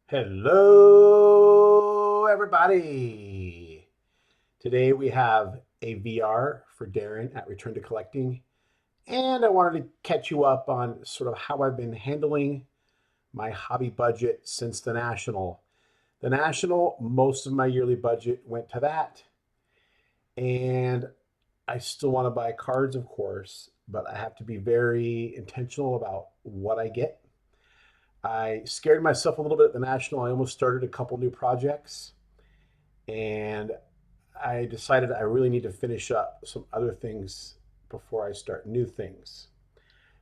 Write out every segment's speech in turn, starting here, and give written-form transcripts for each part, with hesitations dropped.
Hello, everybody. Today we have a VR for Darren at Return to Collecting, and I wanted to catch you up on sort of how I've been handling my hobby budget since the National. The National, most of my yearly budget went to that, and I still want to buy cards, of course, but I have to be very intentional about what I get. I scared myself a little bit at the National. I almost started a couple new projects, and I decided I really need to finish up some other things before I start new things.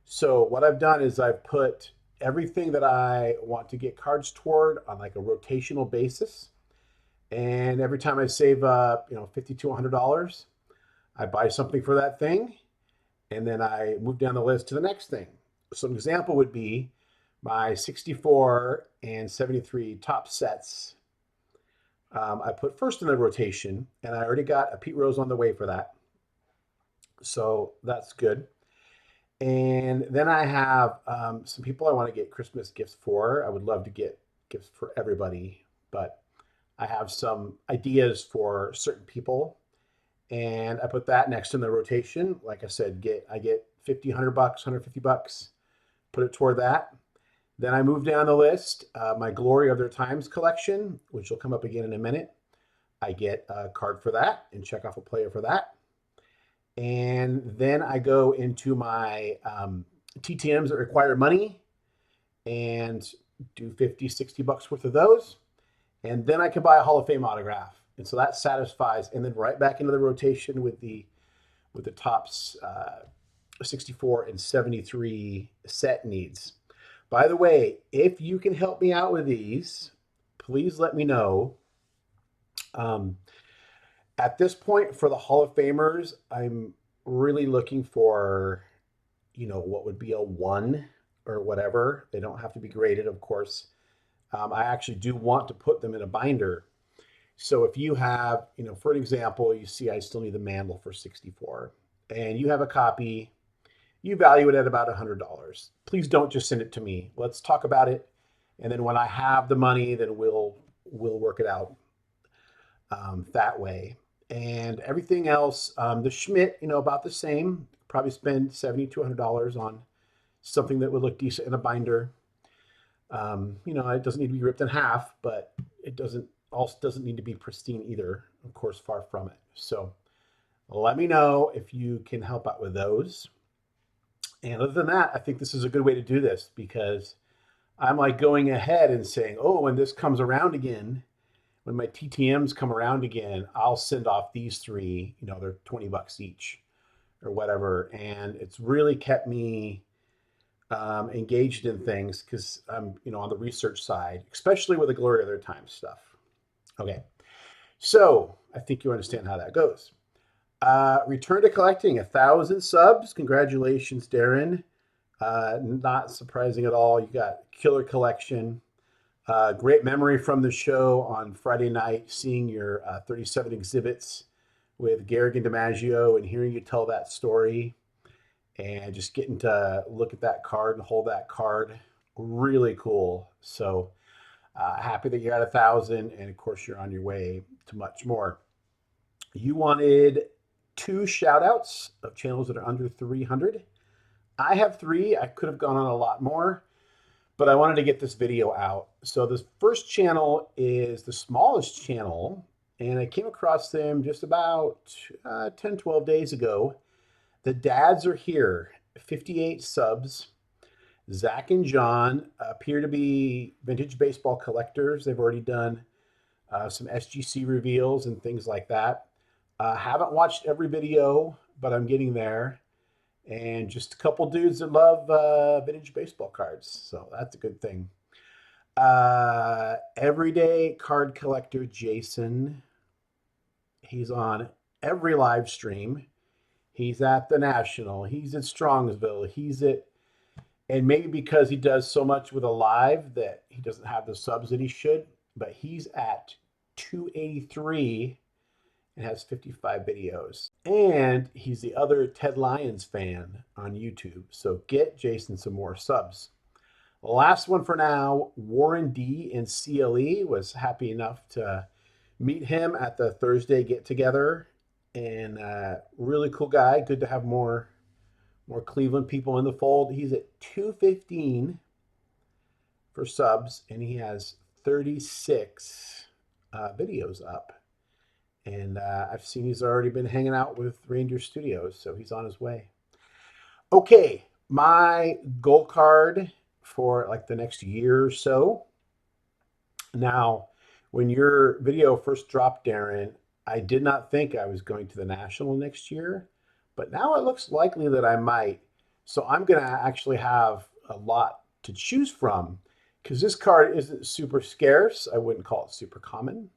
So what I've done is I've put everything that I want to get cards toward on like a rotational basis. And every time I save up, $50 to $100, I buy something for that thing, and then I move down the list to the next thing. So an example would be my 64 and 73 top sets. I put first in the rotation, and I already got a Pete Rose on the way for that. So that's good. And then I have some people I want to get Christmas gifts for. I would love to get gifts for everybody, but I have some ideas for certain people, and I put that next in the rotation. Like I said, I get 50, $100, $150, put it toward that. Then I move down the list, my Glory of Their Times collection, which will come up again in a minute. I get a card for that and check off a player for that. And then I go into my TTMs that require money and do 50, $60 worth of those. And then I can buy a Hall of Fame autograph. And so that satisfies, and then right back into the rotation with the tops 64 and 73 set needs. By the way, if you can help me out with these, please let me know. Um, at this point, for the Hall of Famers, I'm really looking for, what would be a one or whatever. They don't have to be graded, of course. I actually do want to put them in a binder. So if you have, for an example, you see I still need the Mandel for 64, and you have a copy, you value it at about $100. Please don't just send it to me. Let's talk about it, and then when I have the money, then we'll work it out that way. And everything else, the Schmidt, about the same. Probably spend $70 to $100 on something that would look decent in a binder. It doesn't need to be ripped in half, but it doesn't need to be pristine either. Of course, far from it. So let me know if you can help out with those. And other than that, I think this is a good way to do this because I'm like going ahead and saying, oh, when this comes around again, when my TTMs come around again, I'll send off these three, they're $20 each or whatever. And it's really kept me engaged in things because I'm, on the research side, especially with the Glory of Their Time stuff. Okay. So I think you understand how that goes. Return to Collecting, 1,000 subs. Congratulations, Darren. Not surprising at all. You got killer collection. Great memory from the show on Friday night, seeing your 37 exhibits with Garrigan DiMaggio and hearing you tell that story and just getting to look at that card and hold that card. Really cool. So happy that you're at 1,000, and of course, you're on your way to much more. You wanted two shout outs of channels that are under 300. I have three. I could have gone on a lot more, but I wanted to get this video out. So this first channel is the smallest channel, and I came across them just about 10, 12 days ago. The dads are here, 58 subs. Zach and John appear to be vintage baseball collectors. They've already done some SGC reveals and things like that. Haven't watched every video, but I'm getting there. And just a couple dudes that love vintage baseball cards. So that's a good thing. Everyday card collector Jason. He's on every live stream. He's at the National. He's at Strongsville. And maybe because he does so much with a live that he doesn't have the subs that he should, but he's at 283 and has 55 videos. And he's the other Ted Lyons fan on YouTube. So get Jason some more subs. Last one for now, Warren D in CLE. Was happy enough to meet him at the Thursday get together, and really cool guy. Good to have more Cleveland people in the fold. He's at 215 for subs, and he has 36 videos up. And I've seen he's already been hanging out with Reindeer Studios, so he's on his way. Okay, my goal card for like the next year or so. Now, when your video first dropped, Darren, I did not think I was going to the National next year, but now it looks likely that I might. So I'm going to actually have a lot to choose from because this card isn't super scarce. I wouldn't call it super common,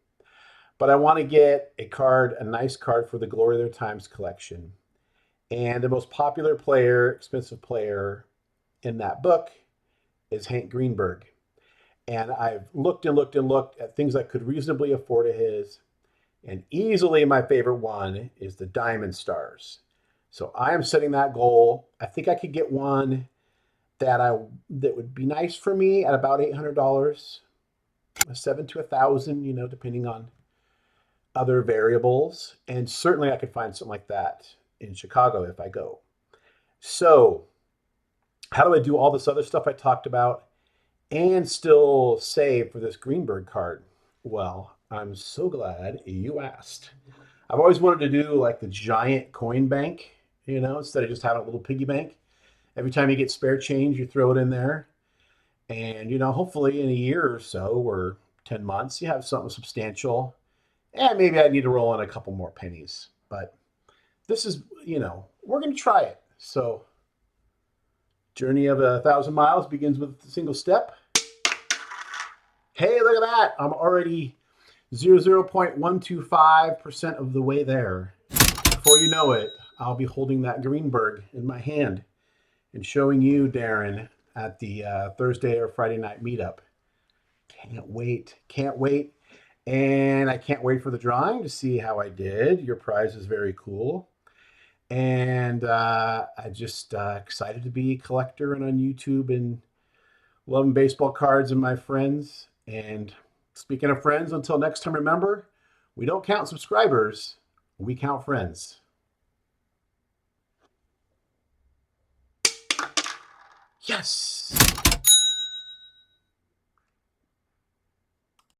but I want to get a nice card for the Glory of Their Times collection. And the most popular player, expensive player in that book is Hank Greenberg. And I've looked and looked and looked at things I could reasonably afford of his. And easily my favorite one is the Diamond Stars. So I am setting that goal. I think I could get one that would be nice for me at about $800, $700 to $1,000, depending on other variables. And certainly I could find something like that in Chicago if I go. So how do I do all this other stuff I talked about and still save for this Greenberg card? Well, I'm so glad you asked. I've always wanted to do like the giant coin bank, instead of just having a little piggy bank. Every time you get spare change, you throw it in there. And, hopefully in a year or so or 10 months, you have something substantial. And maybe I need to roll in a couple more pennies. But this is, we're going to try it. So, journey of 1,000 miles begins with a single step. Hey, look at that. I'm already 0.125% of the way there. Before you know it, I'll be holding that Greenberg in my hand and showing you, Darren, at the Thursday or Friday night meetup. Can't wait. Can't wait. And I can't wait for the drawing to see how I did. Your prize is very cool. And I just excited to be a collector and on YouTube and loving baseball cards and my friends. And speaking of friends, until next time, remember, we don't count subscribers, we count friends. Yes.